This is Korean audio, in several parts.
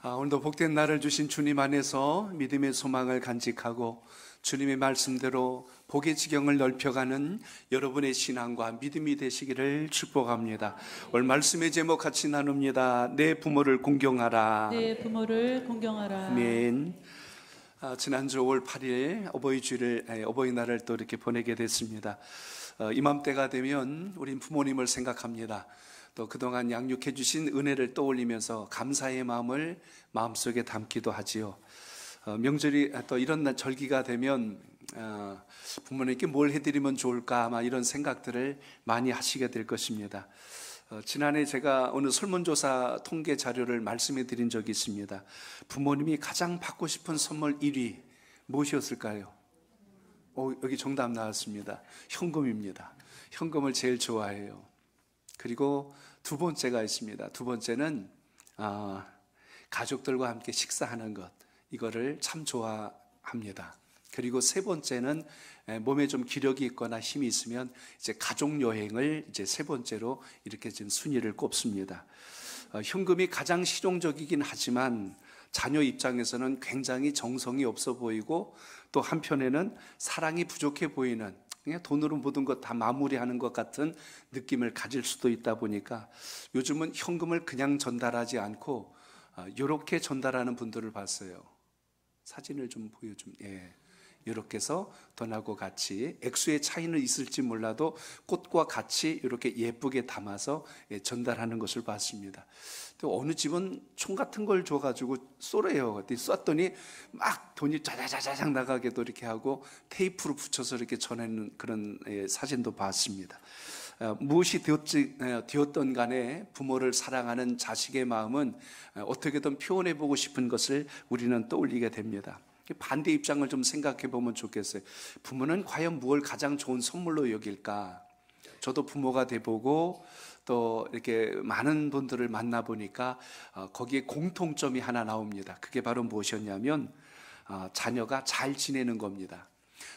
오늘도 복된 날을 주신 주님 안에서 믿음의 소망을 간직하고 주님의 말씀대로 복의 지경을 넓혀가는 여러분의 신앙과 믿음이 되시기를 축복합니다. 오늘 말씀의 제목 같이 나눕니다. 내 부모를 공경하라. 내 부모를 공경하라. 아멘. 지난주 5월 8일 어버이날을 또 이렇게 보내게 됐습니다. 이맘때가 되면 우린 부모님을 생각합니다. 또 그동안 양육해 주신 은혜를 떠올리면서 감사의 마음을 마음속에 담기도 하지요. 명절이 또 이런 날 절기가 되면 부모님께 뭘 해드리면 좋을까 아마 이런 생각들을 많이 하시게 될 것입니다. 지난해 제가 어느 설문조사 통계 자료를 말씀해 드린 적이 있습니다. 부모님이 가장 받고 싶은 선물 1위 무엇이었을까요? 여기 정답 나왔습니다. 현금입니다. 현금을 제일 좋아해요. 그리고 두 번째가 있습니다. 두 번째는 가족들과 함께 식사하는 것, 이거를 참 좋아합니다. 그리고 세 번째는 몸에 좀 기력이 있거나 힘이 있으면 이제 가족 여행을 이제 세 번째로 이렇게 지금 순위를 꼽습니다. 현금이 가장 실용적이긴 하지만 자녀 입장에서는 굉장히 정성이 없어 보이고 또 한편에는 사랑이 부족해 보이는, 그냥 돈으로 모든 것 다 마무리하는 것 같은 느낌을 가질 수도 있다 보니까 요즘은 현금을 그냥 전달하지 않고 이렇게 전달하는 분들을 봤어요. 사진을 좀 보여주면, 이렇게 해서 돈하고 같이, 액수의 차이는 있을지 몰라도 꽃과 같이 이렇게 예쁘게 담아서 전달하는 것을 봤습니다. 또 어느 집은 총 같은 걸 줘가지고 쏘래요. 쐈더니 막 돈이 자자자자작 나가게도 이렇게 하고 테이프로 붙여서 이렇게 전하는 그런 사진도 봤습니다. 무엇이 되었던 간에 부모를 사랑하는 자식의 마음은 어떻게든 표현해보고 싶은 것을 우리는 떠올리게 됩니다. 반대 입장을 좀 생각해 보면 좋겠어요. 부모는 과연 무엇을 가장 좋은 선물로 여길까? 저도 부모가 돼보고 또 이렇게 많은 분들을 만나보니까 거기에 공통점이 하나 나옵니다. 그게 바로 무엇이었냐면 자녀가 잘 지내는 겁니다.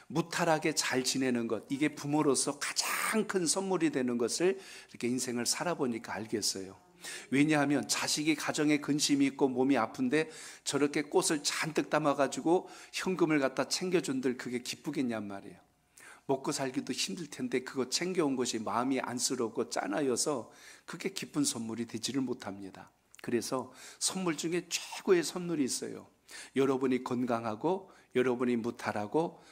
무탈하게 잘 지내는 것, 이게 부모로서 가장 큰 선물이 되는 것을 이렇게 인생을 살아보니까 알겠어요. 왜냐하면 자식이 가정에 근심이 있고 몸이 아픈데 저렇게 꽃을 잔뜩 담아가지고 현금을 갖다 챙겨준들 그게 기쁘겠냔 말이에요. 먹고 살기도 힘들 텐데 그거 챙겨온 것이 마음이 안쓰럽고 짠하여서 그게 기쁜 선물이 되지를 못합니다. 그래서 선물 중에 최고의 선물이 있어요. 여러분이 건강하고 여러분이 무탈하고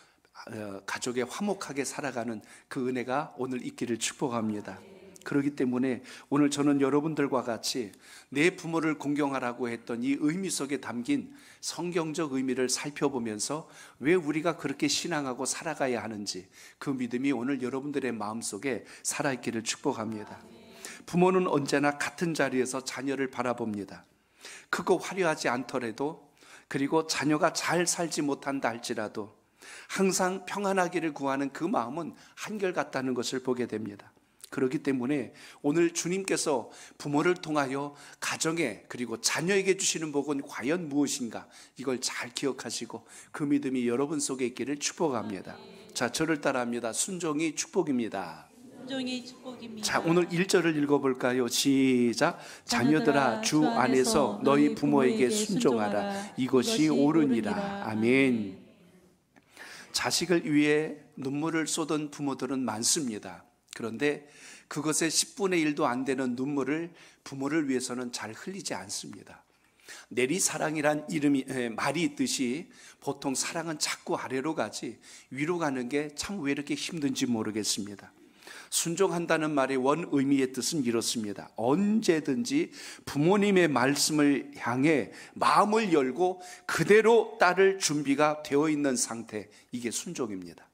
가족에 화목하게 살아가는 그 은혜가 오늘 있기를 축복합니다. 그렇기 때문에 오늘 저는 여러분들과 같이 내 부모를 공경하라고 했던 이 의미 속에 담긴 성경적 의미를 살펴보면서 왜 우리가 그렇게 신앙하고 살아가야 하는지, 그 믿음이 오늘 여러분들의 마음속에 살아있기를 축복합니다. 부모는 언제나 같은 자리에서 자녀를 바라봅니다. 크고 화려하지 않더라도, 그리고 자녀가 잘 살지 못한다 할지라도 항상 평안하기를 구하는 그 마음은 한결같다는 것을 보게 됩니다. 그렇기 때문에 오늘 주님께서 부모를 통하여 가정에 그리고 자녀에게 주시는 복은 과연 무엇인가, 이걸 잘 기억하시고 그 믿음이 여러분 속에 있기를 축복합니다. 자, 저를 따라합니다. 순종이 축복입니다. 순종이 축복입니다. 자, 오늘 1절을 읽어볼까요? 시작. 자녀들아, 주 안에서 너희 부모에게 순종하라. 이것이 옳으니라. 아멘. 자식을 위해 눈물을 쏟은 부모들은 많습니다. 그런데 그것의 10분의 1도 안 되는 눈물을 부모를 위해서는 잘 흘리지 않습니다. 내리사랑이란 말이 있듯이 보통 사랑은 자꾸 아래로 가지 위로 가는 게 참 왜 이렇게 힘든지 모르겠습니다. 순종한다는 말의 원 의미의 뜻은 이렇습니다. 언제든지 부모님의 말씀을 향해 마음을 열고 그대로 따를 준비가 되어 있는 상태, 이게 순종입니다.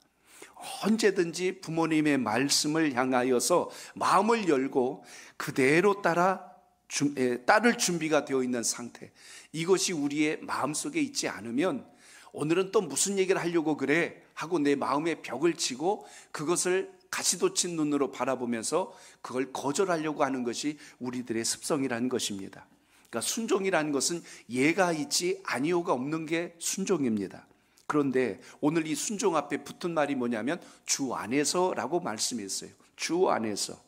언제든지 부모님의 말씀을 향하여서 마음을 열고 그대로 따를 준비가 되어 있는 상태, 이것이 우리의 마음속에 있지 않으면 오늘은 또 무슨 얘기를 하려고 그래 하고 내 마음에 벽을 치고 그것을 가시도 친 눈으로 바라보면서 그걸 거절하려고 하는 것이 우리들의 습성이라는 것입니다. 그러니까 순종이라는 것은 예가 있지 아니오가 없는 게 순종입니다. 그런데 오늘 이 순종 앞에 붙은 말이 뭐냐면 주 안에서라고 말씀했어요. 주 안에서.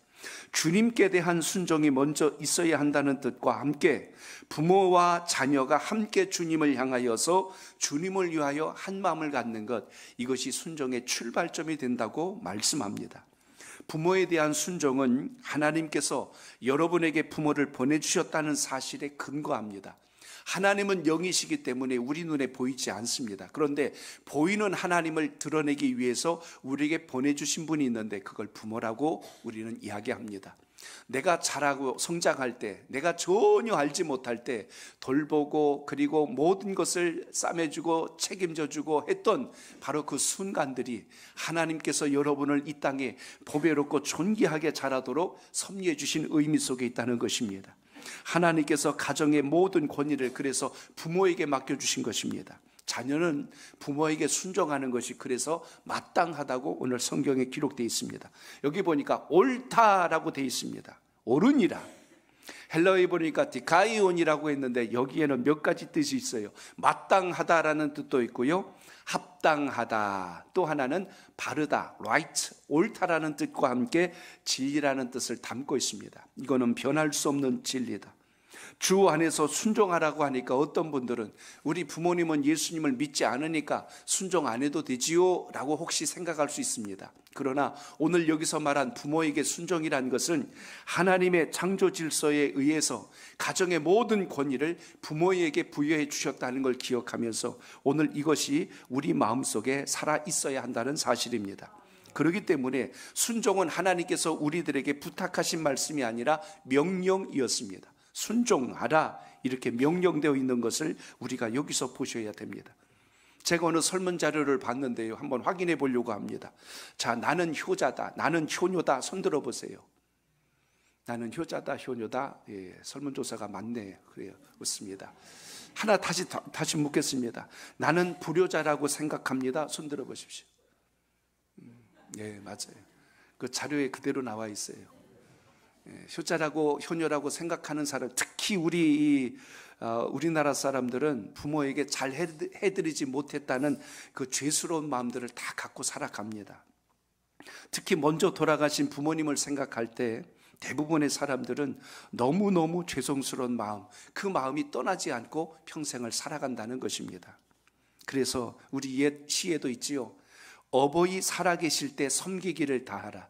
주님께 대한 순종이 먼저 있어야 한다는 뜻과 함께 부모와 자녀가 함께 주님을 향하여서 주님을 위하여 한 마음을 갖는 것, 이것이 순종의 출발점이 된다고 말씀합니다. 부모에 대한 순종은 하나님께서 여러분에게 부모를 보내주셨다는 사실에 근거합니다. 하나님은 영이시기 때문에 우리 눈에 보이지 않습니다. 그런데 보이는 하나님을 드러내기 위해서 우리에게 보내주신 분이 있는데 그걸 부모라고 우리는 이야기합니다. 내가 자라고 성장할 때, 내가 전혀 알지 못할 때 돌보고 그리고 모든 것을 싸매주고 책임져주고 했던 바로 그 순간들이 하나님께서 여러분을 이 땅에 보배롭고 존귀하게 자라도록 섭리해 주신 의미 속에 있다는 것입니다. 하나님께서 가정의 모든 권위를 그래서 부모에게 맡겨주신 것입니다. 자녀는 부모에게 순종하는 것이 그래서 마땅하다고 오늘 성경에 기록되어 있습니다. 여기 보니까 옳다라고 되어 있습니다. 옳으니라. 헬라어에 보니까 디카이온이라고 했는데 여기에는 몇 가지 뜻이 있어요. 마땅하다라는 뜻도 있고요, 합당하다, 또 하나는 바르다, right, 옳다라는 뜻과 함께 진리라는 뜻을 담고 있습니다. 이거는 변할 수 없는 진리다. 주 안에서 순종하라고 하니까 어떤 분들은 우리 부모님은 예수님을 믿지 않으니까 순종 안 해도 되지요 라고 혹시 생각할 수 있습니다. 그러나 오늘 여기서 말한 부모에게 순종이란 것은 하나님의 창조 질서에 의해서 가정의 모든 권위를 부모에게 부여해 주셨다는 걸 기억하면서 오늘 이것이 우리 마음속에 살아 있어야 한다는 사실입니다. 그렇기 때문에 순종은 하나님께서 우리들에게 부탁하신 말씀이 아니라 명령이었습니다. 순종하라, 이렇게 명령되어 있는 것을 우리가 여기서 보셔야 됩니다. 제가 어느 설문 자료를 봤는데요, 한번 확인해 보려고 합니다. 자, 나는 효자다, 나는 효녀다, 손 들어 보세요. 나는 효자다, 효녀다. 예, 설문조사가 맞네요. 그래요, 웃습니다. 하나 다시 묻겠습니다. 나는 불효자라고 생각합니다. 손 들어 보십시오. 예, 맞아요. 그 자료에 그대로 나와 있어요. 효자라고 효녀라고 생각하는 사람, 특히 우리나라 사람들은 부모에게 잘 해드리지 못했다는 그 죄스러운 마음들을 다 갖고 살아갑니다. 특히 먼저 돌아가신 부모님을 생각할 때 대부분의 사람들은 너무너무 죄송스러운 마음, 그 마음이 떠나지 않고 평생을 살아간다는 것입니다. 그래서 우리 옛 시에도 있지요. 어버이 살아계실 때 섬기기를 다하라.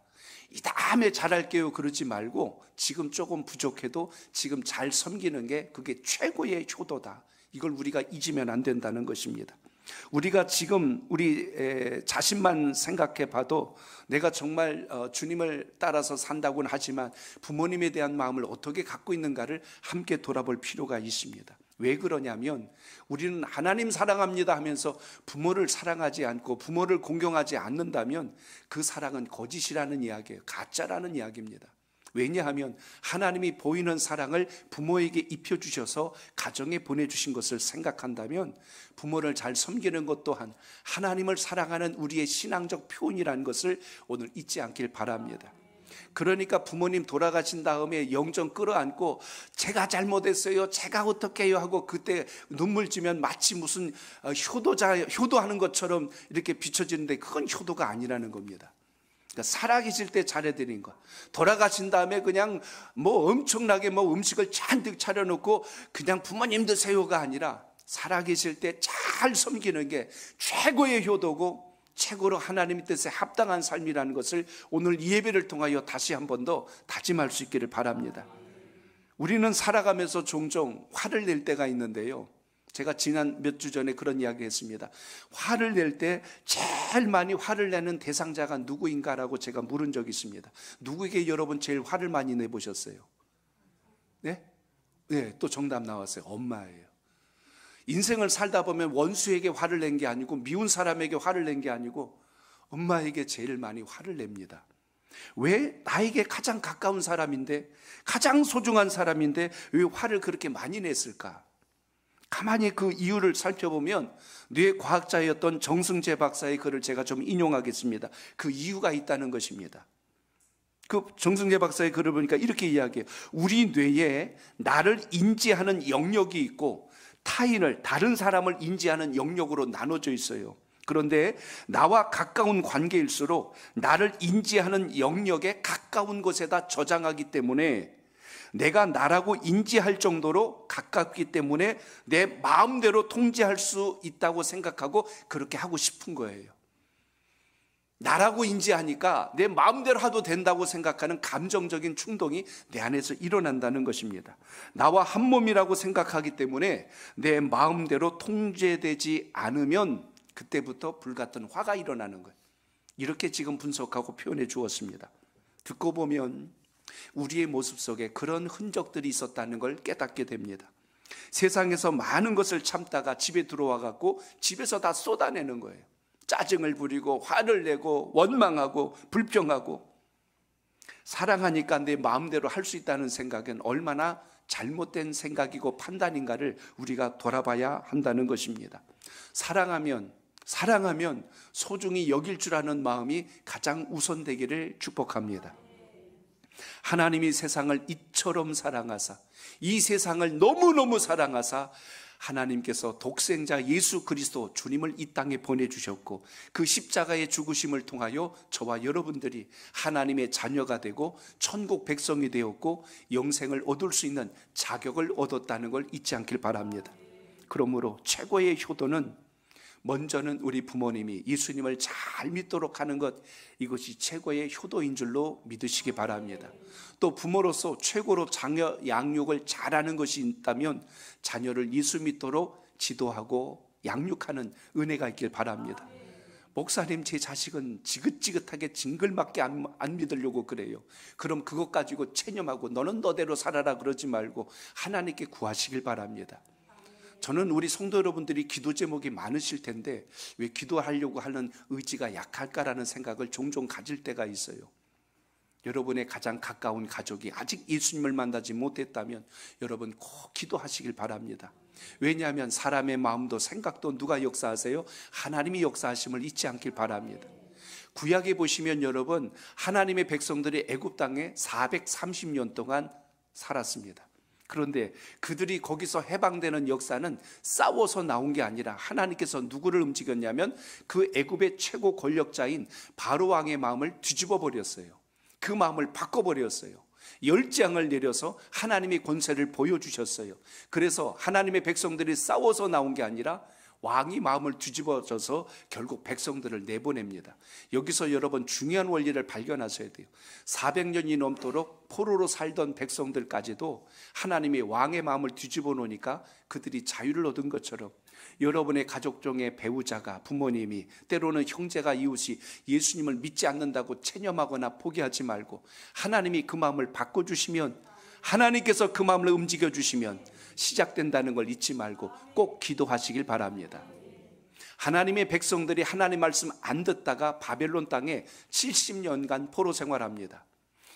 이 다음에 잘할게요 그러지 말고 지금 조금 부족해도 지금 잘 섬기는 게 그게 최고의 효도다. 이걸 우리가 잊으면 안 된다는 것입니다. 우리가 지금 우리 자신만 생각해 봐도 내가 정말 주님을 따라서 산다고는 하지만 부모님에 대한 마음을 어떻게 갖고 있는가를 함께 돌아볼 필요가 있습니다. 왜 그러냐면 우리는 하나님 사랑합니다 하면서 부모를 사랑하지 않고 부모를 공경하지 않는다면 그 사랑은 거짓이라는 이야기예요. 가짜라는 이야기입니다. 왜냐하면 하나님이 보이는 사랑을 부모에게 입혀주셔서 가정에 보내주신 것을 생각한다면 부모를 잘 섬기는 것 또한 하나님을 사랑하는 우리의 신앙적 표현이라는 것을 오늘 잊지 않길 바랍니다. 그러니까 부모님 돌아가신 다음에 영정 끌어안고 제가 잘못했어요, 제가 어떻게 해요 하고 그때 눈물 지면 마치 무슨 효도하는 것처럼 이렇게 비춰지는데 그건 효도가 아니라는 겁니다. 그러니까 살아계실 때 잘해드린 것, 돌아가신 다음에 그냥 엄청나게 음식을 잔뜩 차려놓고 그냥 부모님 드세요가 아니라 살아계실 때 잘 섬기는 게 최고의 효도고 최고로 하나님의 뜻에 합당한 삶이라는 것을 오늘 이 예배를 통하여 다시 한 번 더 다짐할 수 있기를 바랍니다. 우리는 살아가면서 종종 화를 낼 때가 있는데요, 제가 지난 몇 주 전에 그런 이야기 했습니다. 화를 낼 때 제일 많이 화를 내는 대상자가 누구인가라고 제가 물은 적이 있습니다. 누구에게 여러분 제일 화를 많이 내보셨어요? 네? 네, 또 정답 나왔어요. 엄마예요. 인생을 살다 보면 원수에게 화를 낸 게 아니고 미운 사람에게 화를 낸 게 아니고 엄마에게 제일 많이 화를 냅니다. 왜? 나에게 가장 가까운 사람인데, 가장 소중한 사람인데 왜 화를 그렇게 많이 냈을까? 가만히 그 이유를 살펴보면 뇌과학자였던 정승재 박사의 글을 제가 좀 인용하겠습니다. 그 이유가 있다는 것입니다. 그 정승재 박사의 글을 보니까 이렇게 이야기해요. 우리 뇌에 나를 인지하는 영역이 있고 타인을, 다른 사람을 인지하는 영역으로 나눠져 있어요. 그런데 나와 가까운 관계일수록 나를 인지하는 영역에 가까운 곳에다 저장하기 때문에 내가 나라고 인지할 정도로 가깝기 때문에 내 마음대로 통제할 수 있다고 생각하고 그렇게 하고 싶은 거예요. 나라고 인지하니까 내 마음대로 하도 된다고 생각하는 감정적인 충동이 내 안에서 일어난다는 것입니다. 나와 한 몸이라고 생각하기 때문에 내 마음대로 통제되지 않으면 그때부터 불같은 화가 일어나는 거예요. 이렇게 지금 분석하고 표현해 주었습니다. 듣고 보면 우리의 모습 속에 그런 흔적들이 있었다는 걸 깨닫게 됩니다. 세상에서 많은 것을 참다가 집에 들어와 갖고 집에서 다 쏟아내는 거예요. 짜증을 부리고 화를 내고 원망하고 불평하고. 사랑하니까 내 마음대로 할 수 있다는 생각은 얼마나 잘못된 생각이고 판단인가를 우리가 돌아봐야 한다는 것입니다. 사랑하면 소중히 여길 줄 아는 마음이 가장 우선되기를 축복합니다. 하나님이 세상을 이처럼 사랑하사, 이 세상을 너무너무 사랑하사 하나님께서 독생자 예수 그리스도 주님을 이 땅에 보내주셨고 그 십자가의 죽으심을 통하여 저와 여러분들이 하나님의 자녀가 되고 천국 백성이 되었고 영생을 얻을 수 있는 자격을 얻었다는 걸 잊지 않길 바랍니다. 그러므로 최고의 효도는 먼저는 우리 부모님이 예수님을 잘 믿도록 하는 것, 이것이 최고의 효도인 줄로 믿으시기 바랍니다. 또 부모로서 최고로 자녀 양육을 잘하는 것이 있다면 자녀를 예수 믿도록 지도하고 양육하는 은혜가 있길 바랍니다. 목사님, 제 자식은 지긋지긋하게 징글맞게 안 믿으려고 그래요. 그럼 그것 가지고 체념하고 너는 너대로 살아라 그러지 말고 하나님께 구하시길 바랍니다. 저는 우리 성도 여러분들이 기도 제목이 많으실 텐데 왜 기도하려고 하는 의지가 약할까라는 생각을 종종 가질 때가 있어요. 여러분의 가장 가까운 가족이 아직 예수님을 만나지 못했다면 여러분 꼭 기도하시길 바랍니다. 왜냐하면 사람의 마음도 생각도 누가 역사하세요? 하나님이 역사하심을 잊지 않길 바랍니다. 구약에 보시면 여러분, 하나님의 백성들이 애굽 땅에 430년 동안 살았습니다. 그런데 그들이 거기서 해방되는 역사는 싸워서 나온 게 아니라 하나님께서 누구를 움직였냐면 그 애굽의 최고 권력자인 바로 왕의 마음을 뒤집어 버렸어요. 그 마음을 바꿔버렸어요. 열장을 내려서 하나님의 권세를 보여주셨어요. 그래서 하나님의 백성들이 싸워서 나온 게 아니라 왕이 마음을 뒤집어져서 결국 백성들을 내보냅니다. 여기서 여러분 중요한 원리를 발견하셔야 돼요. 400년이 넘도록 포로로 살던 백성들까지도 하나님이 왕의 마음을 뒤집어 놓으니까 그들이 자유를 얻은 것처럼 여러분의 가족 중에 배우자가, 부모님이, 때로는 형제가, 이웃이 예수님을 믿지 않는다고 체념하거나 포기하지 말고 하나님이 그 마음을 바꿔주시면, 하나님께서 그 마음을 움직여주시면 시작된다는 걸 잊지 말고 꼭 기도하시길 바랍니다. 하나님의 백성들이 하나님 말씀 안 듣다가 바벨론 땅에 70년간 포로 생활합니다.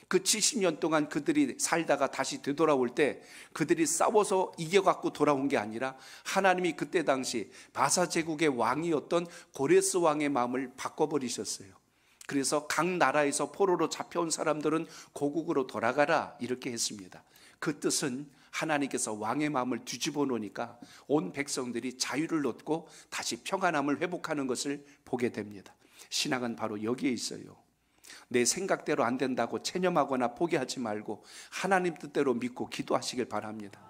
그 70년 동안 그들이 살다가 다시 되돌아올 때 그들이 싸워서 이겨갖고 돌아온 게 아니라 하나님이 그때 당시 바사 제국의 왕이었던 고레스 왕의 마음을 바꿔버리셨어요. 그래서 각 나라에서 포로로 잡혀온 사람들은 고국으로 돌아가라 이렇게 했습니다. 그 뜻은 하나님께서 왕의 마음을 뒤집어 놓으니까 온 백성들이 자유를 얻고 다시 평안함을 회복하는 것을 보게 됩니다. 신앙은 바로 여기에 있어요. 내 생각대로 안 된다고 체념하거나 포기하지 말고 하나님 뜻대로 믿고 기도하시길 바랍니다.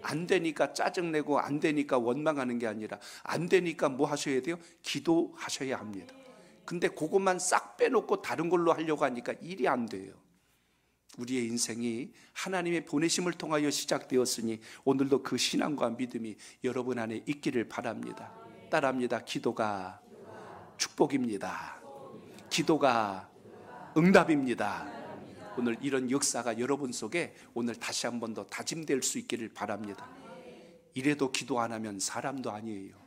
안 되니까 짜증내고 안 되니까 원망하는 게 아니라 안 되니까 뭐 하셔야 돼요? 기도하셔야 합니다. 근데 그것만 싹 빼놓고 다른 걸로 하려고 하니까 일이 안 돼요. 우리의 인생이 하나님의 보내심을 통하여 시작되었으니 오늘도 그 신앙과 믿음이 여러분 안에 있기를 바랍니다. 따라합니다. 기도가 축복입니다. 기도가 응답입니다. 오늘 이런 역사가 여러분 속에 오늘 다시 한 번 더 다짐될 수 있기를 바랍니다. 이래도 기도 안 하면 사람도 아니에요.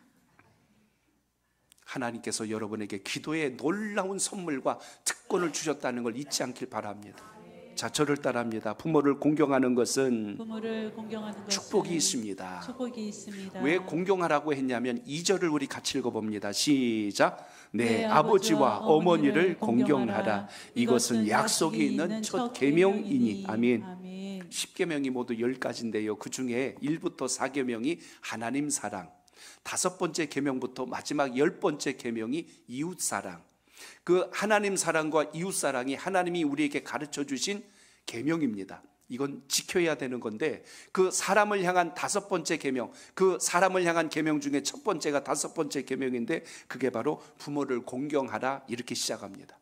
하나님께서 여러분에게 기도의 놀라운 선물과 특권을 주셨다는 걸 잊지 않길 바랍니다. 자, 저를 따라합니다. 부모를 공경하는 것은 축복이 있습니다. 축복이 있습니다. 왜 공경하라고 했냐면 2절을 우리 같이 읽어봅니다. 시작. 내 아버지와 어머니를 공경하라. 이것은 약속이 있는 첫 계명이니. 아멘. 10계명이 모두 10가지인데요. 그 중에 1부터 4계명이 하나님 사랑, 5번째 계명부터 마지막 10번째 계명이 이웃사랑. 그 하나님 사랑과 이웃사랑이 하나님이 우리에게 가르쳐 주신 계명입니다. 이건 지켜야 되는 건데, 그 사람을 향한 5번째 계명, 그 사람을 향한 계명 중에 첫 번째가 5번째 계명인데, 그게 바로 부모를 공경하라, 이렇게 시작합니다.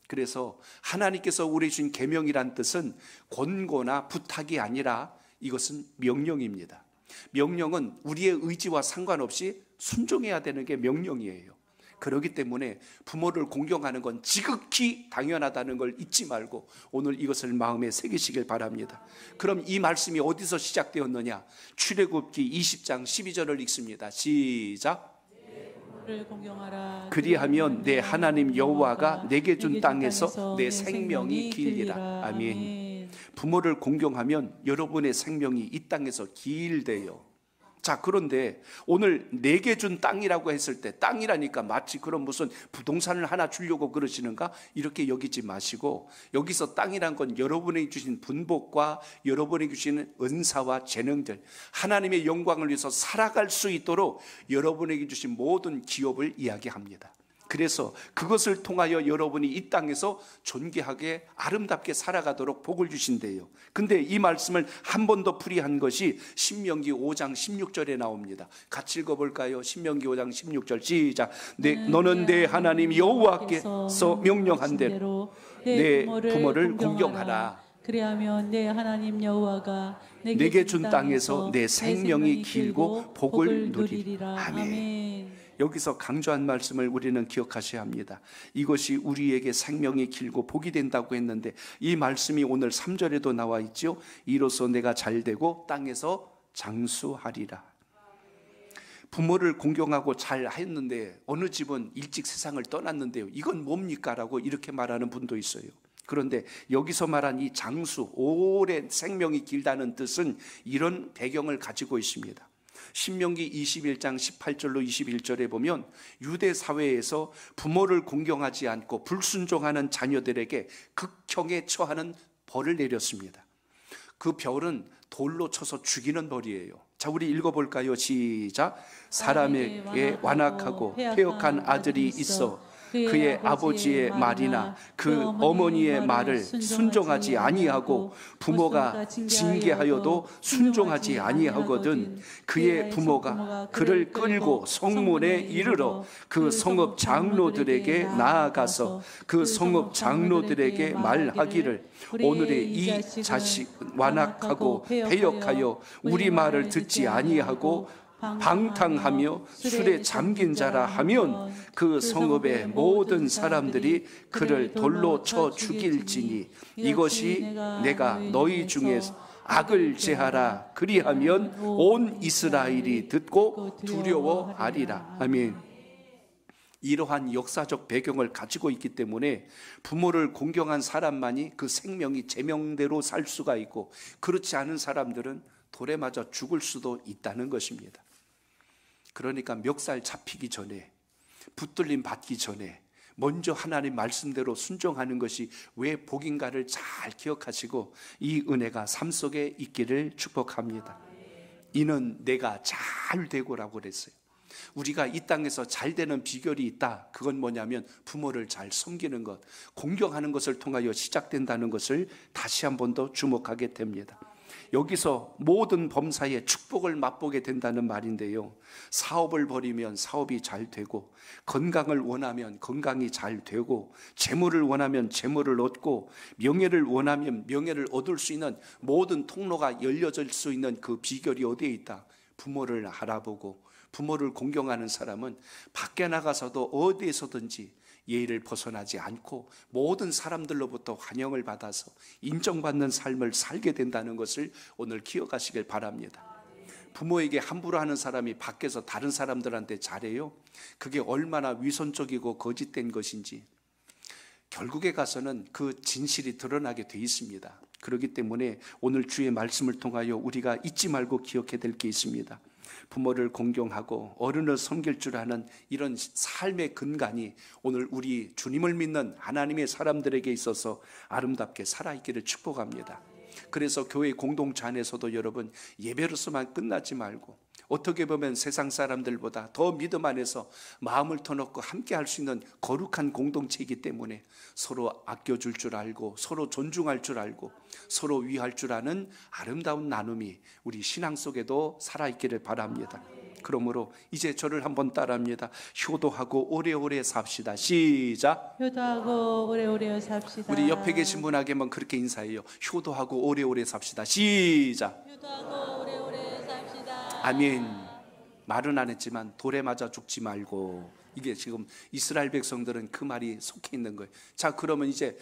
그래서 하나님께서 우리 주신 계명이란 뜻은 권고나 부탁이 아니라 이것은 명령입니다. 명령은 우리의 의지와 상관없이 순종해야 되는 게 명령이에요. 그렇기 때문에 부모를 공경하는 건 지극히 당연하다는 걸 잊지 말고 오늘 이것을 마음에 새기시길 바랍니다. 그럼 이 말씀이 어디서 시작되었느냐? 출애굽기 20장 12절을 읽습니다. 시작. 그리하면 내 하나님 여호와가 내게 준 땅에서 내 생명이 길리라. 아멘. 부모를 공경하면 여러분의 생명이 이 땅에서 길대요. 자, 그런데 오늘 내게 준 땅이라고 했을 때, 땅이라니까 마치 그런 무슨 부동산을 하나 주려고 그러시는가? 이렇게 여기지 마시고, 여기서 땅이란 건 여러분에게 주신 분복과 여러분에게 주시는 은사와 재능들, 하나님의 영광을 위해서 살아갈 수 있도록 여러분에게 주신 모든 기업을 이야기합니다. 그래서 그것을 통하여 여러분이 이 땅에서 존귀하게 아름답게 살아가도록 복을 주신대요. 근데 이 말씀을 한 번 더 풀이한 것이 신명기 5장 16절에 나옵니다. 같이 읽어볼까요? 신명기 5장 16절 시작. 너는 내 하나님 여호와께서 명령한 대로 내 부모를 공경하라. 그리하면 내 하나님 여호와가 내게 준 땅에서 내 생명이 길고 복을 누리리라. 아멘. 여기서 강조한 말씀을 우리는 기억하셔야 합니다. 이것이 우리에게 생명이 길고 복이 된다고 했는데, 이 말씀이 오늘 3절에도 나와 있죠. 이로써 내가 잘되고 땅에서 장수하리라. 부모를 공경하고 잘 했는데 어느 집은 일찍 세상을 떠났는데요, 이건 뭡니까? 라고 이렇게 말하는 분도 있어요. 그런데 여기서 말한 이 장수, 오래 생명이 길다는 뜻은 이런 배경을 가지고 있습니다. 신명기 21장 18절로 21절에 보면 유대 사회에서 부모를 공경하지 않고 불순종하는 자녀들에게 극형에 처하는 벌을 내렸습니다. 그 벌은 돌로 쳐서 죽이는 벌이에요. 자, 우리 읽어볼까요? 시작. 사람에게 완악하고 패역한 아들이 있어 그의 아버지의 말이나 그 어머니의 말을 순종하지 아니하고 부모가 징계하여도 순종하지 아니하거든 그의 부모가 그를 끌고 성문에 이르러 그 성읍 장로들에게 나아가서 그 성읍 장로들에게 말하기를 오늘의 이 자식은 완악하고 패역하여 우리 말을 듣지 아니하고 방탕하며 술에 잠긴 자라 하면 그 성읍의 모든 사람들이 그를 돌로 쳐 죽일지니 이것이 내가 너희 중에서 악을 제하라. 그리하면 온 이스라엘이 듣고 두려워하리라. 아멘. 이러한 역사적 배경을 가지고 있기 때문에 부모를 공경한 사람만이 그 생명이 제명대로 살 수가 있고, 그렇지 않은 사람들은 돌에 맞아 죽을 수도 있다는 것입니다. 그러니까 멱살 잡히기 전에, 붙들림 받기 전에 먼저 하나님 말씀대로 순종하는 것이 왜 복인가를 잘 기억하시고 이 은혜가 삶 속에 있기를 축복합니다. 이는 내가 잘 되고라고 그랬어요. 우리가 이 땅에서 잘 되는 비결이 있다. 그건 뭐냐면 부모를 잘 섬기는 것, 공경하는 것을 통하여 시작된다는 것을 다시 한 번 더 주목하게 됩니다. 여기서 모든 범사에 축복을 맛보게 된다는 말인데요, 사업을 벌이면 사업이 잘 되고, 건강을 원하면 건강이 잘 되고, 재물을 원하면 재물을 얻고, 명예를 원하면 명예를 얻을 수 있는 모든 통로가 열려질 수 있는 그 비결이 어디에 있다? 부모를 알아보고 부모를 공경하는 사람은 밖에 나가서도 어디에서든지 예의를 벗어나지 않고 모든 사람들로부터 환영을 받아서 인정받는 삶을 살게 된다는 것을 오늘 기억하시길 바랍니다. 부모에게 함부로 하는 사람이 밖에서 다른 사람들한테 잘해요? 그게 얼마나 위선적이고 거짓된 것인지 결국에 가서는 그 진실이 드러나게 돼 있습니다. 그렇기 때문에 오늘 주의 말씀을 통하여 우리가 잊지 말고 기억해야 될 게 있습니다. 부모를 공경하고 어른을 섬길 줄 아는 이런 삶의 근간이 오늘 우리 주님을 믿는 하나님의 사람들에게 있어서 아름답게 살아있기를 축복합니다. 그래서 교회 공동체 안에서도 여러분, 예배로서만 끝나지 말고 어떻게 보면 세상 사람들보다 더 믿음 안에서 마음을 터놓고 함께 할 수 있는 거룩한 공동체이기 때문에 서로 아껴줄 줄 알고 서로 존중할 줄 알고 서로 위할 줄 아는 아름다운 나눔이 우리 신앙 속에도 살아있기를 바랍니다. 그러므로 이제 저를 한번 따라합니다. 효도하고 오래오래 삽시다. 시작. 효도하고 오래오래 삽시다. 우리 옆에 계신 분에게만 그렇게 인사해요. 효도하고 오래오래 삽시다. 시작. 효도하고 오래오래 삽시다. 아멘. 말은 안 했지만 돌에 맞아 죽지 말고, 이게 지금 이스라엘 백성들은 그 말이 속해 있는 거예요. 자, 그러면 이제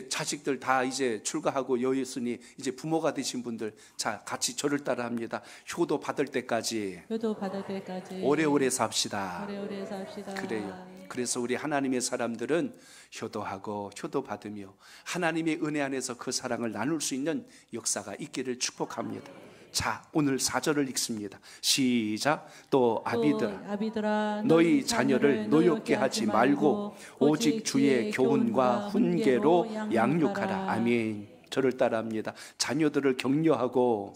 자식들 다 이제 출가하고 여였으니 이제 부모가 되신 분들, 자, 같이 저를 따라합니다. 효도 받을 때까지 효도 받을 때까지 오래오래 삽시다. 오래오래 삽시다. 그래요. 그래서 우리 하나님의 사람들은 효도하고 효도받으며 하나님의 은혜 안에서 그 사랑을 나눌 수 있는 역사가 있기를 축복합니다. 자, 오늘 4절을 읽습니다. 시작. 또 아비들아 너희 자녀를 노엽게 하지 말고 오직 주의 교훈과 훈계로 양육하라. 아멘. 저를 따라합니다. 자녀들을 격려하고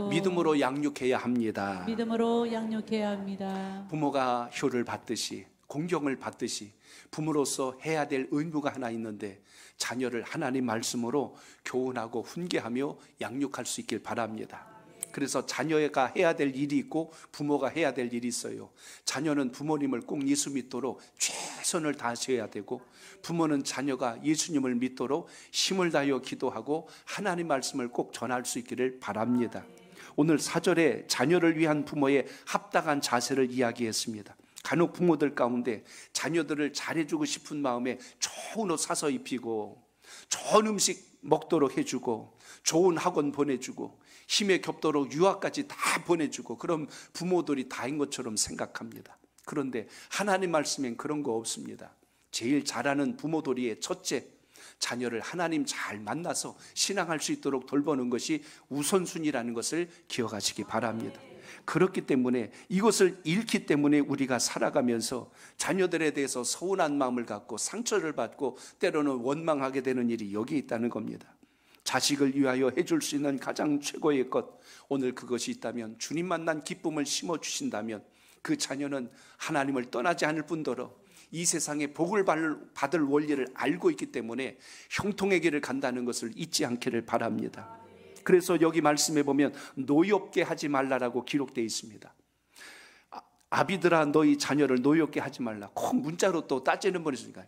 믿음으로 양육해야 합니다. 믿음으로 양육해야 합니다. 부모가 효를 받듯이, 공경을 받듯이 부모로서 해야 될 의무가 하나 있는데, 자녀를 하나님 말씀으로 교훈하고 훈계하며 양육할 수 있길 바랍니다. 그래서 자녀가 해야 될 일이 있고 부모가 해야 될 일이 있어요. 자녀는 부모님을 꼭 예수 믿도록 최선을 다하셔야 되고, 부모는 자녀가 예수님을 믿도록 힘을 다하여 기도하고 하나님 말씀을 꼭 전할 수 있기를 바랍니다. 오늘 4절에 자녀를 위한 부모의 합당한 자세를 이야기했습니다. 간혹 부모들 가운데 자녀들을 잘해주고 싶은 마음에 좋은 옷 사서 입히고 좋은 음식 먹도록 해주고 좋은 학원 보내주고 힘에 겹도록 유학까지 다 보내주고, 그럼 부모들이 다인 것처럼 생각합니다. 그런데 하나님 말씀엔 그런 거 없습니다. 제일 잘하는 부모들이 첫째, 자녀를 하나님 잘 만나서 신앙할 수 있도록 돌보는 것이 우선순위라는 것을 기억하시기 바랍니다. 그렇기 때문에 이것을 잃기 때문에 우리가 살아가면서 자녀들에 대해서 서운한 마음을 갖고 상처를 받고 때로는 원망하게 되는 일이 여기 있다는 겁니다. 자식을 위하여 해줄 수 있는 가장 최고의 것, 오늘 그것이 있다면, 주님 만난 기쁨을 심어주신다면 그 자녀는 하나님을 떠나지 않을 뿐더러 이 세상에 복을 받을 원리를 알고 있기 때문에 형통의 길을 간다는 것을 잊지 않기를 바랍니다. 그래서 여기 말씀해 보면 노엽게 하지 말라라고 기록되어 있습니다. 아비들아 너희 자녀를 노엽게 하지 말라. 꼭 문자로 또 따지는 분이 있으니까,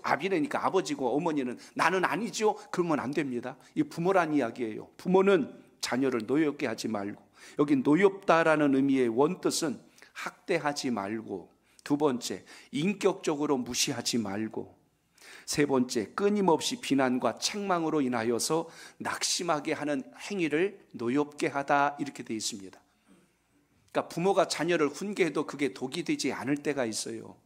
아비라니까 아버지고 어머니는 나는 아니죠. 그러면 안 됩니다. 이 부모란 이야기예요. 부모는 자녀를 노엽게 하지 말고, 여기 노엽다라는 의미의 원뜻은 학대하지 말고, 두 번째 인격적으로 무시하지 말고, 세 번째 끊임없이 비난과 책망으로 인하여서 낙심하게 하는 행위를 노엽게 하다, 이렇게 되어 있습니다. 그러니까 부모가 자녀를 훈계해도 그게 독이 되지 않을 때가 있어요.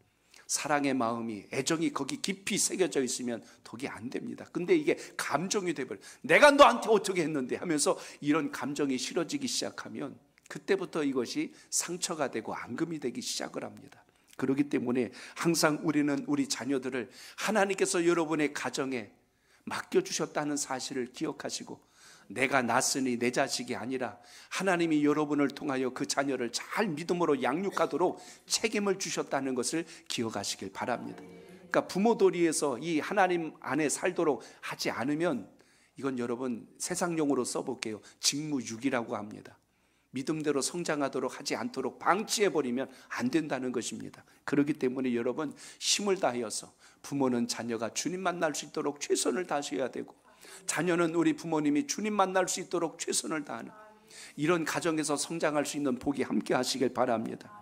사랑의 마음이, 애정이 거기 깊이 새겨져 있으면 독이 안 됩니다. 근데 이게 감정이 돼버려요. 내가 너한테 어떻게 했는데 하면서 이런 감정이 실어지기 시작하면 그때부터 이것이 상처가 되고 앙금이 되기 시작을 합니다. 그렇기 때문에 항상 우리는 우리 자녀들을 하나님께서 여러분의 가정에 맡겨주셨다는 사실을 기억하시고, 내가 낳았으니 내 자식이 아니라 하나님이 여러분을 통하여 그 자녀를 잘 믿음으로 양육하도록 책임을 주셨다는 것을 기억하시길 바랍니다. 그러니까 부모도리에서 이 하나님 안에 살도록 하지 않으면, 이건 여러분 세상용어로 써볼게요. 직무유기라고 합니다. 믿음대로 성장하도록 하지 않도록 방치해버리면 안 된다는 것입니다. 그렇기 때문에 여러분 힘을 다하여서, 부모는 자녀가 주님 만날 수 있도록 최선을 다하셔야 되고, 자녀는 우리 부모님이 주님 만날 수 있도록 최선을 다하는 이런 가정에서 성장할 수 있는 복이 함께 하시길 바랍니다.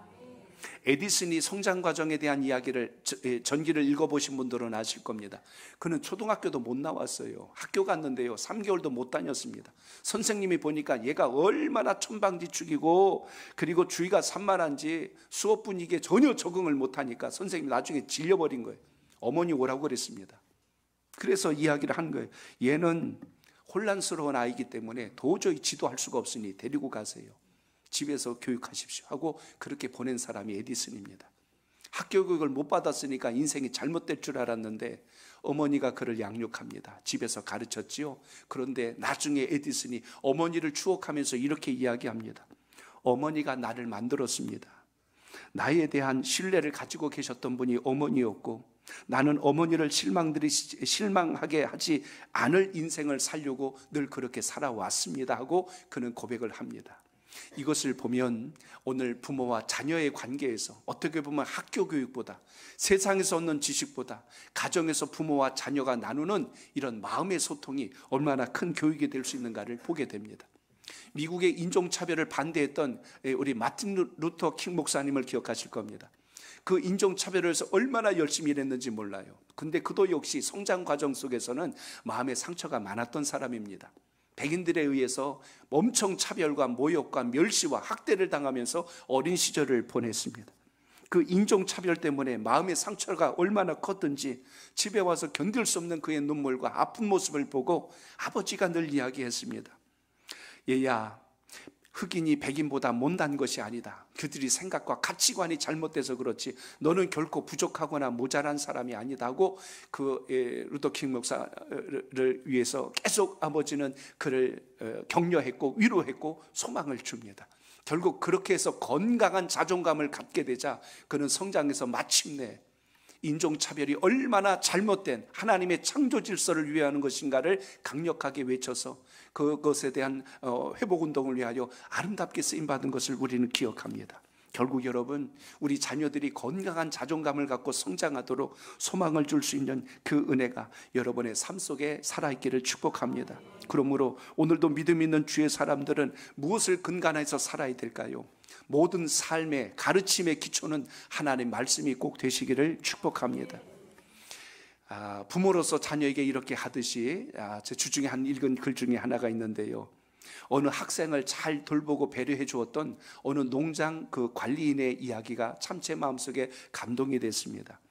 에디슨이 성장 과정에 대한 이야기를, 전기를 읽어보신 분들은 아실 겁니다. 그는 초등학교도 못 나왔어요. 학교 갔는데요 3개월도 못 다녔습니다. 선생님이 보니까 얘가 얼마나 천방지축이고 그리고 주의가 산만한지 수업 분위기에 전혀 적응을 못하니까 선생님이 나중에 질려버린 거예요. 어머니 오라고 그랬습니다. 그래서 이야기를 한 거예요. 얘는 혼란스러운 아이기 때문에 도저히 지도할 수가 없으니 데리고 가세요. 집에서 교육하십시오 하고 그렇게 보낸 사람이 에디슨입니다. 학교 교육을 못 받았으니까 인생이 잘못될 줄 알았는데 어머니가 그를 양육합니다. 집에서 가르쳤지요. 그런데 나중에 에디슨이 어머니를 추억하면서 이렇게 이야기합니다. 어머니가 나를 만들었습니다. 나에 대한 신뢰를 가지고 계셨던 분이 어머니였고, 나는 어머니를 실망하게 하지 않을 인생을 살려고 늘 그렇게 살아왔습니다 하고 그는 고백을 합니다. 이것을 보면 오늘 부모와 자녀의 관계에서 어떻게 보면 학교 교육보다, 세상에서 얻는 지식보다 가정에서 부모와 자녀가 나누는 이런 마음의 소통이 얼마나 큰 교육이 될 수 있는가를 보게 됩니다. 미국의 인종차별을 반대했던 우리 마틴 루터 킹 목사님을 기억하실 겁니다. 그 인종차별을 해서 얼마나 열심히 일했는지 몰라요. 근데 그도 역시 성장 과정 속에서는 마음의 상처가 많았던 사람입니다. 백인들에 의해서 엄청 차별과 모욕과 멸시와 학대를 당하면서 어린 시절을 보냈습니다. 그 인종차별 때문에 마음의 상처가 얼마나 컸든지 집에 와서 견딜 수 없는 그의 눈물과 아픈 모습을 보고 아버지가 늘 이야기했습니다. 얘야, 흑인이 백인보다 못난 것이 아니다. 그들이 생각과 가치관이 잘못돼서 그렇지 너는 결코 부족하거나 모자란 사람이 아니다고 루터킹 목사를 위해서 계속 아버지는 그를 격려했고 위로했고 소망을 줍니다. 결국 그렇게 해서 건강한 자존감을 갖게 되자 그는 성장해서 마침내 인종차별이 얼마나 잘못된 하나님의 창조 질서를 위하는 것인가를 강력하게 외쳐서 그것에 대한 회복운동을 위하여 아름답게 쓰임받은 것을 우리는 기억합니다. 결국 여러분, 우리 자녀들이 건강한 자존감을 갖고 성장하도록 소망을 줄 수 있는 그 은혜가 여러분의 삶 속에 살아있기를 축복합니다. 그러므로 오늘도 믿음 있는 주의 사람들은 무엇을 근간해서 살아야 될까요? 모든 삶의 가르침의 기초는 하나님의 말씀이 꼭 되시기를 축복합니다. 부모로서 자녀에게 이렇게 하듯이 제 주중에 읽은 글 중에 하나가 있는데요, 어느 학생을 잘 돌보고 배려해 주었던 어느 농장 그 관리인의 이야기가 참 제 마음속에 감동이 됐습니다.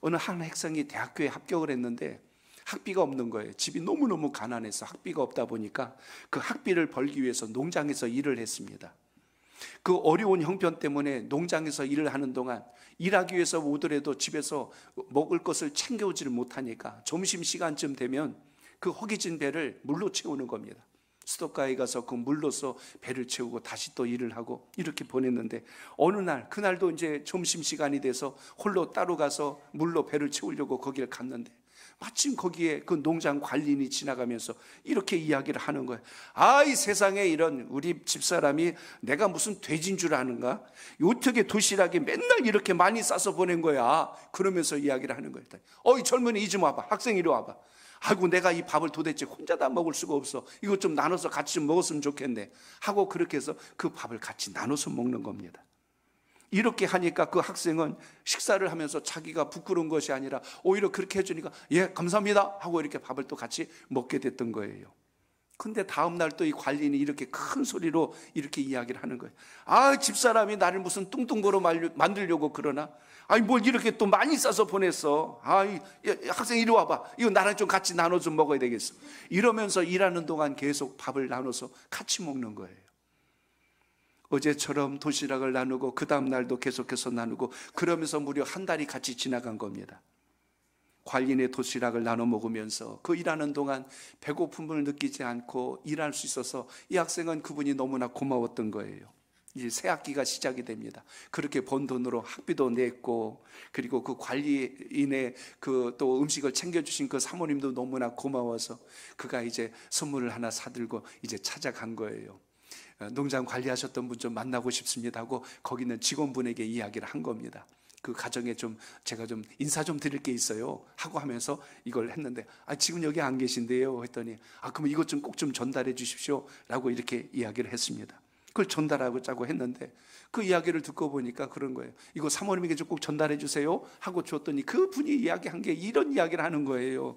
어느 한 학생이 대학교에 합격을 했는데 학비가 없는 거예요. 집이 너무너무 가난해서 학비가 없다 보니까 그 학비를 벌기 위해서 농장에서 일을 했습니다. 그 어려운 형편 때문에 농장에서 일을 하는 동안 일하기 위해서 오더라도 집에서 먹을 것을 챙겨오지를 못하니까 점심시간쯤 되면 그 허기진 배를 물로 채우는 겁니다. 수도가에 가서 그 물로서 배를 채우고 다시 또 일을 하고 이렇게 보냈는데 어느 날, 그날도 이제 점심시간이 돼서 홀로 따로 가서 물로 배를 채우려고 거기를 갔는데 마침 거기에 그 농장 관리인이 지나가면서 이렇게 이야기를 하는 거예요. 이 세상에 이런 우리 집사람이 내가 무슨 돼지인 줄 아는가? 어떻게 도시락에 맨날 이렇게 많이 싸서 보낸 거야? 그러면서 이야기를 하는 거예요. 이 젊은이 이 좀 와봐. 학생 이리 와봐. 아이고, 내가 이 밥을 도대체 혼자 다 먹을 수가 없어. 이거 좀 나눠서 같이 좀 먹었으면 좋겠네 하고 그렇게 해서 그 밥을 같이 나눠서 먹는 겁니다. 이렇게 하니까 그 학생은 식사를 하면서 자기가 부끄러운 것이 아니라 오히려 그렇게 해주니까 예, 감사합니다 하고 이렇게 밥을 또 같이 먹게 됐던 거예요. 근데 다음 날 또 이 관리인이 이렇게 큰 소리로 이렇게 이야기를 하는 거예요. 집사람이 나를 무슨 뚱뚱거로 만들려고 그러나? 뭘 이렇게 또 많이 싸서 보냈어. 학생 이리 와봐. 이거 나랑 좀 같이 나눠 좀 먹어야 되겠어. 이러면서 일하는 동안 계속 밥을 나눠서 같이 먹는 거예요. 어제처럼 도시락을 나누고 그 다음 날도 계속해서 나누고 그러면서 무려 한 달이 같이 지나간 겁니다. 관리인의 도시락을 나눠 먹으면서 그 일하는 동안 배고픔을 느끼지 않고 일할 수 있어서 이 학생은 그분이 너무나 고마웠던 거예요. 이제 새 학기가 시작이 됩니다. 그렇게 번 돈으로 학비도 냈고 그리고 그 관리인의 그 또 음식을 챙겨주신 그 사모님도 너무나 고마워서 그가 이제 선물을 하나 사들고 이제 찾아간 거예요. 농장 관리하셨던 분 좀 만나고 싶습니다 하고 거기 있는 직원분에게 이야기를 한 겁니다. 그 가정에 제가 좀 인사 좀 드릴 게 있어요 하고 하면서 이걸 했는데 지금 여기 안 계신데요 했더니 그럼 이것 좀 꼭 좀 전달해 주십시오 라고 이렇게 이야기를 했습니다. 그걸 전달하고자고 했는데 그 이야기를 듣고 보니까 그런 거예요. 이거 사모님에게 좀 꼭 전달해 주세요 하고 줬더니 그 분이 이야기한 게 이런 이야기를 하는 거예요.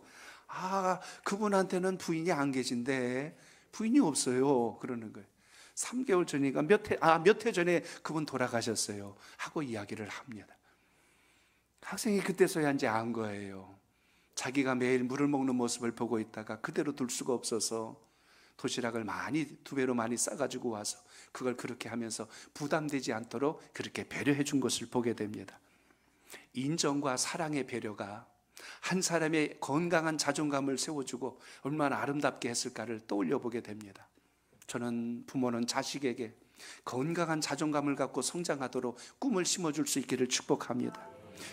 그분한테는 부인이 안 계신데 부인이 없어요 그러는 거예요. 3개월 전이니까 몇 해 전에 그분 돌아가셨어요 하고 이야기를 합니다. 학생이 그때서야 이제 안 거예요. 자기가 매일 물을 먹는 모습을 보고 있다가 그대로 둘 수가 없어서 도시락을 2배로 많이 싸가지고 와서 그걸 그렇게 하면서 부담되지 않도록 그렇게 배려해 준 것을 보게 됩니다. 인정과 사랑의 배려가 한 사람의 건강한 자존감을 세워주고 얼마나 아름답게 했을까를 떠올려 보게 됩니다. 저는 부모는 자식에게 건강한 자존감을 갖고 성장하도록 꿈을 심어줄 수 있기를 축복합니다.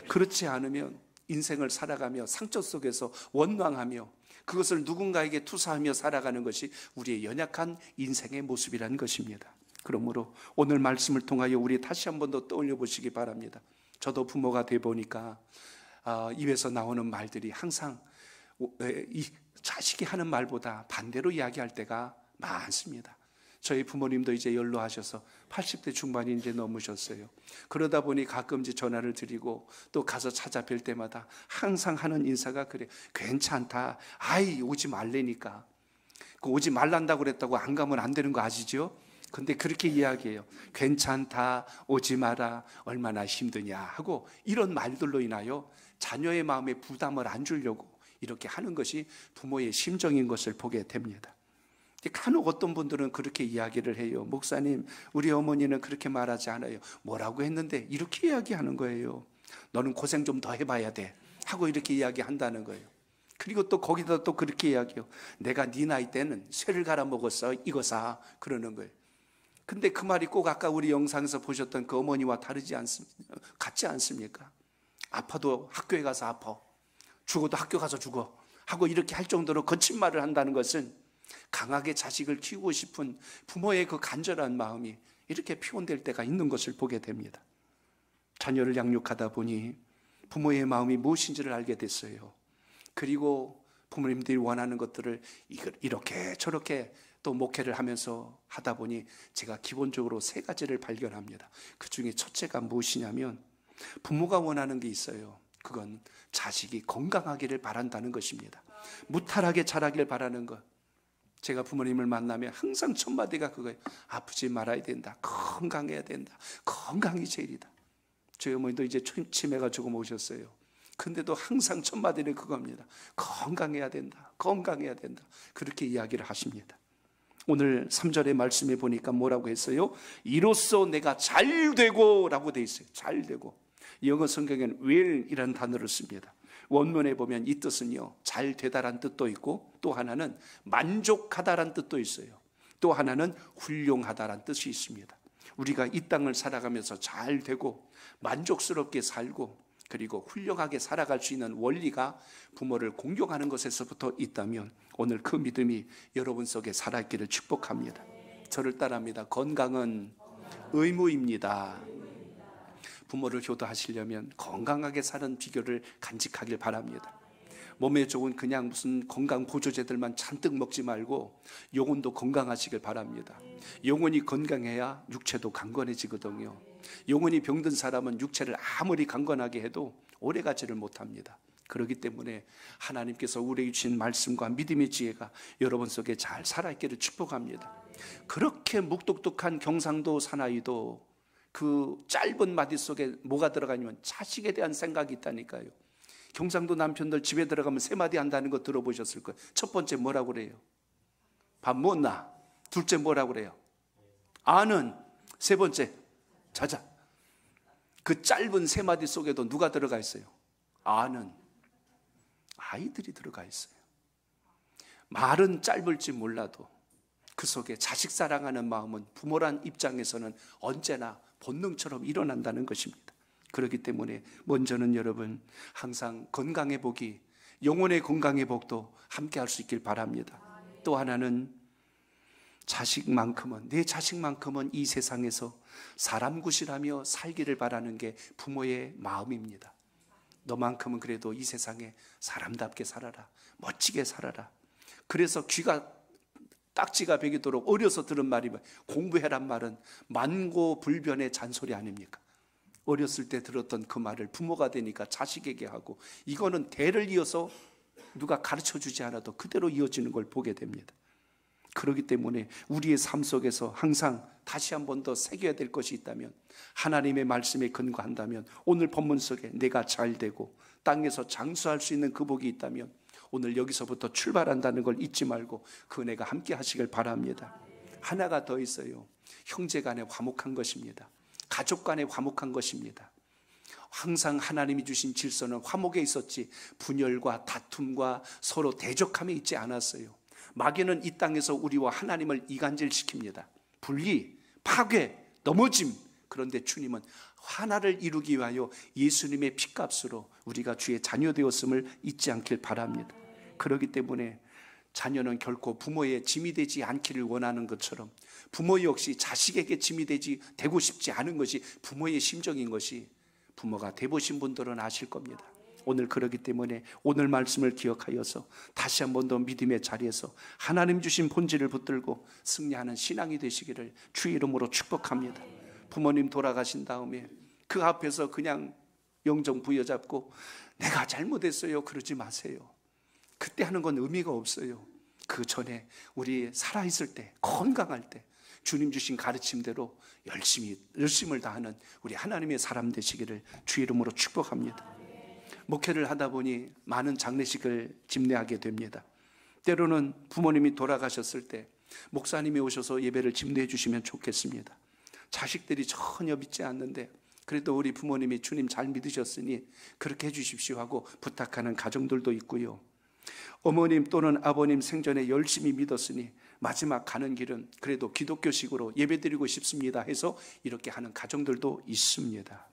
그렇지 않으면 인생을 살아가며 상처 속에서 원망하며 그것을 누군가에게 투사하며 살아가는 것이 우리의 연약한 인생의 모습이라는 것입니다. 그러므로 오늘 말씀을 통하여 우리 다시 한 번 더 떠올려 보시기 바랍니다. 저도 부모가 돼 보니까 입에서 나오는 말들이 항상 이 자식이 하는 말보다 반대로 이야기할 때가 많습니다. 저희 부모님도 이제 연로하셔서 80대 중반이 이제 넘으셨어요. 그러다 보니 가끔씩 전화를 드리고 또 가서 찾아뵐 때마다 항상 하는 인사가 그래. 괜찮다. 아이 오지 말래니까. 오지 말란다고 그랬다고 안 가면 안 되는 거 아시죠? 근데 그렇게 이야기해요. 괜찮다. 오지 마라. 얼마나 힘드냐 하고 이런 말들로 인하여 자녀의 마음에 부담을 안 주려고 이렇게 하는 것이 부모의 심정인 것을 보게 됩니다. 간혹 어떤 분들은 그렇게 이야기를 해요. 목사님, 우리 어머니는 그렇게 말하지 않아요. 뭐라고 했는데 이렇게 이야기하는 거예요. 너는 고생 좀 더 해봐야 돼 하고 이렇게 이야기한다는 거예요. 그리고 또 거기다 또 그렇게 이야기해요. 내가 네 나이 때는 쇠를 갈아 먹었어. 이거 사. 그러는 거예요. 근데 그 말이 꼭 아까 우리 영상에서 보셨던 그 어머니와 같지 않습니까? 아파도 학교에 가서 아파. 죽어도 학교 가서 죽어. 하고 이렇게 할 정도로 거친 말을 한다는 것은 강하게 자식을 키우고 싶은 부모의 그 간절한 마음이 이렇게 표현될 때가 있는 것을 보게 됩니다. 자녀를 양육하다 보니 부모의 마음이 무엇인지를 알게 됐어요. 그리고 부모님들이 원하는 것들을 이렇게 저렇게 또 목회를 하면서 하다 보니 제가 기본적으로 3가지를 발견합니다. 그 중에 첫째가 무엇이냐면 부모가 원하는 게 있어요. 그건 자식이 건강하기를 바란다는 것입니다. 무탈하게 자라기를 바라는 것. 제가 부모님을 만나면 항상 첫 마디가 그거예요. 아프지 말아야 된다. 건강해야 된다. 건강이 제일이다. 저희 어머니도 이제 치매가 조금 오셨어요. 근데도 항상 첫 마디는 그겁니다. 건강해야 된다. 건강해야 된다. 그렇게 이야기를 하십니다. 오늘 3절의 말씀에 보니까 뭐라고 했어요? 이로써 내가 잘 되고 라고 돼 있어요. 잘 되고. 영어 성경에는 well이라는 단어를 씁니다. 원문에 보면 이 뜻은요, 잘 되다란 뜻도 있고 또 하나는 만족하다란 뜻도 있어요. 또 하나는 훌륭하다란 뜻이 있습니다. 우리가 이 땅을 살아가면서 잘 되고 만족스럽게 살고 그리고 훌륭하게 살아갈 수 있는 원리가 부모를 공경하는 것에서부터 있다면 오늘 그 믿음이 여러분 속에 살아있기를 축복합니다. 저를 따라합니다. 건강은 의무입니다. 부모를 효도하시려면 건강하게 사는 비결을 간직하길 바랍니다. 몸에 좋은 그냥 무슨 건강 보조제들만 잔뜩 먹지 말고 영혼도 건강하시길 바랍니다. 영혼이 건강해야 육체도 강건해지거든요. 영혼이 병든 사람은 육체를 아무리 강건하게 해도 오래가지를 못합니다. 그렇기 때문에 하나님께서 우리에게 주신 말씀과 믿음의 지혜가 여러분 속에 잘 살아있기를 축복합니다. 그렇게 묵뚝뚝한 경상도 사나이도 그 짧은 마디 속에 뭐가 들어가냐면 자식에 대한 생각이 있다니까요. 경상도 남편들 집에 들어가면 3마디 한다는 거 들어보셨을 거예요. 첫 번째 뭐라고 그래요? 밥 먹나? 둘째 뭐라고 그래요? 아는. 세 번째 자자. 그 짧은 3마디 속에도 누가 들어가 있어요? 아는. 아이들이 들어가 있어요. 말은 짧을지 몰라도 그 속에 자식 사랑하는 마음은 부모란 입장에서는 언제나 본능처럼 일어난다는 것입니다. 그렇기 때문에 먼저는 여러분 항상 건강의 복이, 영혼의 건강의 복도 함께 할 수 있길 바랍니다. 또 하나는 자식만큼은, 내 자식만큼은 이 세상에서 사람 구실하며 살기를 바라는 게 부모의 마음입니다. 너만큼은 그래도 이 세상에 사람답게 살아라, 멋지게 살아라. 그래서 귀가 딱지가 베기도록 어려서 들은 말이 공부해란 말은 만고불변의 잔소리 아닙니까? 어렸을 때 들었던 그 말을 부모가 되니까 자식에게 하고 이거는 대를 이어서 누가 가르쳐주지 않아도 그대로 이어지는 걸 보게 됩니다. 그렇기 때문에 우리의 삶 속에서 항상 다시 한 번 더 새겨야 될 것이 있다면, 하나님의 말씀에 근거한다면, 오늘 본문 속에 내가 잘 되고 땅에서 장수할 수 있는 그 복이 있다면 오늘 여기서부터 출발한다는 걸 잊지 말고 그 은혜가 함께 하시길 바랍니다. 하나가 더 있어요. 형제 간에 화목한 것입니다. 가족 간에 화목한 것입니다. 항상 하나님이 주신 질서는 화목에 있었지 분열과 다툼과 서로 대적함에 있지 않았어요. 마귀는 이 땅에서 우리와 하나님을 이간질시킵니다. 분리, 파괴, 넘어짐. 그런데 주님은 하나를 이루기 위하여 예수님의 피값으로 우리가 주의 자녀 되었음을 잊지 않길 바랍니다. 그렇기 때문에 자녀는 결코 부모의 짐이 되지 않기를 원하는 것처럼 부모 역시 자식에게 짐이 되고 싶지 않은 것이 부모의 심정인 것이 부모가 되보신 분들은 아실 겁니다. 오늘 그렇기 때문에 오늘 말씀을 기억하여서 다시 한 번 더 믿음의 자리에서 하나님 주신 본질을 붙들고 승리하는 신앙이 되시기를 주의 이름으로 축복합니다. 부모님 돌아가신 다음에 그 앞에서 그냥 영정 부여잡고 내가 잘못했어요 그러지 마세요. 그때 하는 건 의미가 없어요. 그 전에 우리 살아있을 때, 건강할 때 주님 주신 가르침대로 열심을 다하는 우리 하나님의 사람 되시기를 주의 이름으로 축복합니다. 목회를 하다 보니 많은 장례식을 집례하게 됩니다. 때로는 부모님이 돌아가셨을 때 목사님이 오셔서 예배를 집례해 주시면 좋겠습니다. 자식들이 전혀 믿지 않는데 그래도 우리 부모님이 주님 잘 믿으셨으니 그렇게 해 주십시오 하고 부탁하는 가정들도 있고요. 어머님 또는 아버님 생전에 열심히 믿었으니 마지막 가는 길은 그래도 기독교식으로 예배드리고 싶습니다 해서 이렇게 하는 가정들도 있습니다.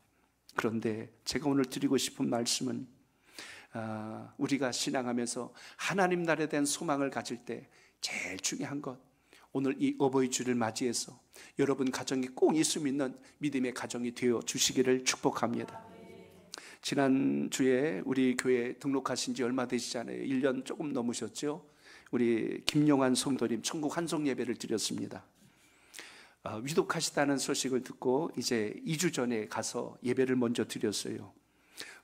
그런데 제가 오늘 드리고 싶은 말씀은 우리가 신앙하면서 하나님 나라에 대한 소망을 가질 때 제일 중요한 것, 오늘 이 어버이 주를 맞이해서 여러분 가정이 꼭 예수 믿는 믿음의 가정이 되어 주시기를 축복합니다. 지난주에 우리 교회에 등록하신 지 얼마 되시지 않아요. 1년 조금 넘으셨죠. 우리 김용환 성도님 천국 환송 예배를 드렸습니다. 위독하시다는 소식을 듣고 이제 2주 전에 가서 예배를 먼저 드렸어요.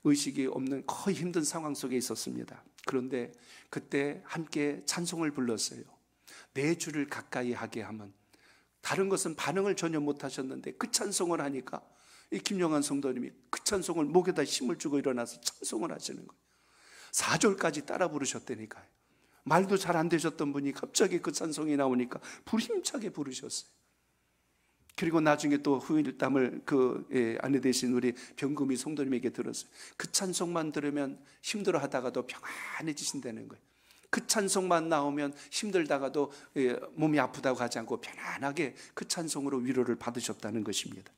의식이 없는 거의 힘든 상황 속에 있었습니다. 그런데 그때 함께 찬송을 불렀어요. 내 주를 가까이 하게 하면. 다른 것은 반응을 전혀 못 하셨는데 그 찬송을 하니까 이 김영환 성도님이 그 찬송을 목에다 힘을 주고 일어나서 찬송을 하시는 거예요. 4절까지 따라 부르셨다니까요. 말도 잘 안 되셨던 분이 갑자기 그 찬송이 나오니까 불힘차게 부르셨어요. 그리고 나중에 또 후일담을 아내 되신 우리 병금이 성도님에게 들었어요. 그 찬송만 들으면 힘들어 하다가도 평안해지신다는 거예요. 그 찬송만 나오면 힘들다가도 몸이 아프다고 하지 않고 편안하게 그 찬송으로 위로를 받으셨다는 것입니다.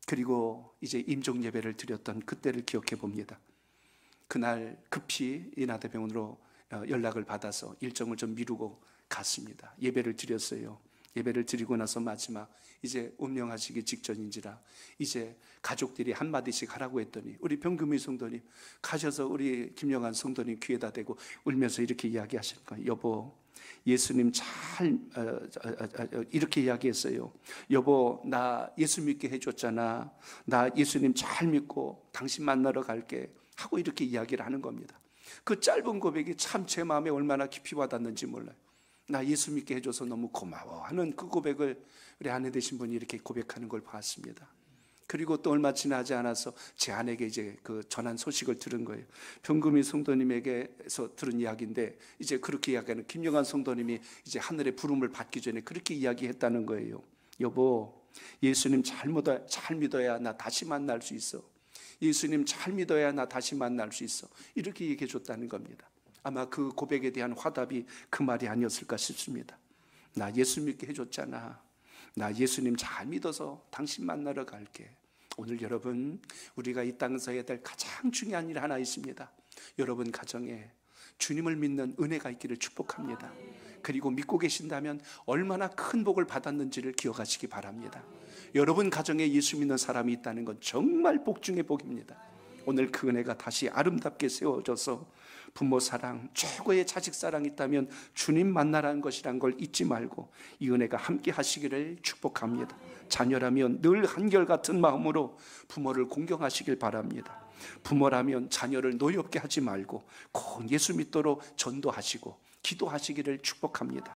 그리고 이제 임종 예배를 드렸던 그때를 기억해 봅니다. 그날 급히 인하대병원으로 연락을 받아서 일정을 좀 미루고 갔습니다. 예배를 드렸어요. 예배를 드리고 나서 마지막 이제 운명하시기 직전인지라 이제 가족들이 한마디씩 하라고 했더니 우리 병금희 성도님 가셔서 우리 김영환 성도님 귀에다 대고 울면서 이렇게 이야기하시는 거예요. 여보, 예수님 이렇게 이야기했어요. 여보, 나 예수 믿게 해줬잖아. 나 예수님 잘 믿고 당신 만나러 갈게 하고 이렇게 이야기를 하는 겁니다. 그 짧은 고백이 참 제 마음에 얼마나 깊이 와닿는지 몰라요. 나 예수 믿게 해줘서 너무 고마워 하는 그 고백을 우리 아내 되신 분이 이렇게 고백하는 걸 봤습니다. 그리고 또 얼마 지나지 않아서 제 아내에게 이제 그 전한 소식을 들은 거예요. 병금희 성도님에게서 들은 이야기인데 이제 그렇게 이야기하는 김영환 성도님이 이제 하늘의 부름을 받기 전에 그렇게 이야기했다는 거예요. 여보, 예수님 잘 믿어야 나 다시 만날 수 있어. 예수님 잘 믿어야 나 다시 만날 수 있어. 이렇게 얘기해 줬다는 겁니다. 아마 그 고백에 대한 화답이 그 말이 아니었을까 싶습니다. 나 예수 믿게 해줬잖아. 나 예수님 잘 믿어서 당신 만나러 갈게. 오늘 여러분, 우리가 이 땅에서 해야 될 가장 중요한 일 하나 있습니다. 여러분 가정에 주님을 믿는 은혜가 있기를 축복합니다. 그리고 믿고 계신다면 얼마나 큰 복을 받았는지를 기억하시기 바랍니다. 여러분 가정에 예수 믿는 사람이 있다는 건 정말 복 중의 복입니다. 오늘 그 은혜가 다시 아름답게 세워져서 부모 사랑, 최고의 자식 사랑이 있다면 주님 만나라는 것이란 걸 잊지 말고 이 은혜가 함께 하시기를 축복합니다. 자녀라면 늘 한결같은 마음으로 부모를 공경하시길 바랍니다. 부모라면 자녀를 노엽게 하지 말고 곧 예수 믿도록 전도하시고 기도하시기를 축복합니다.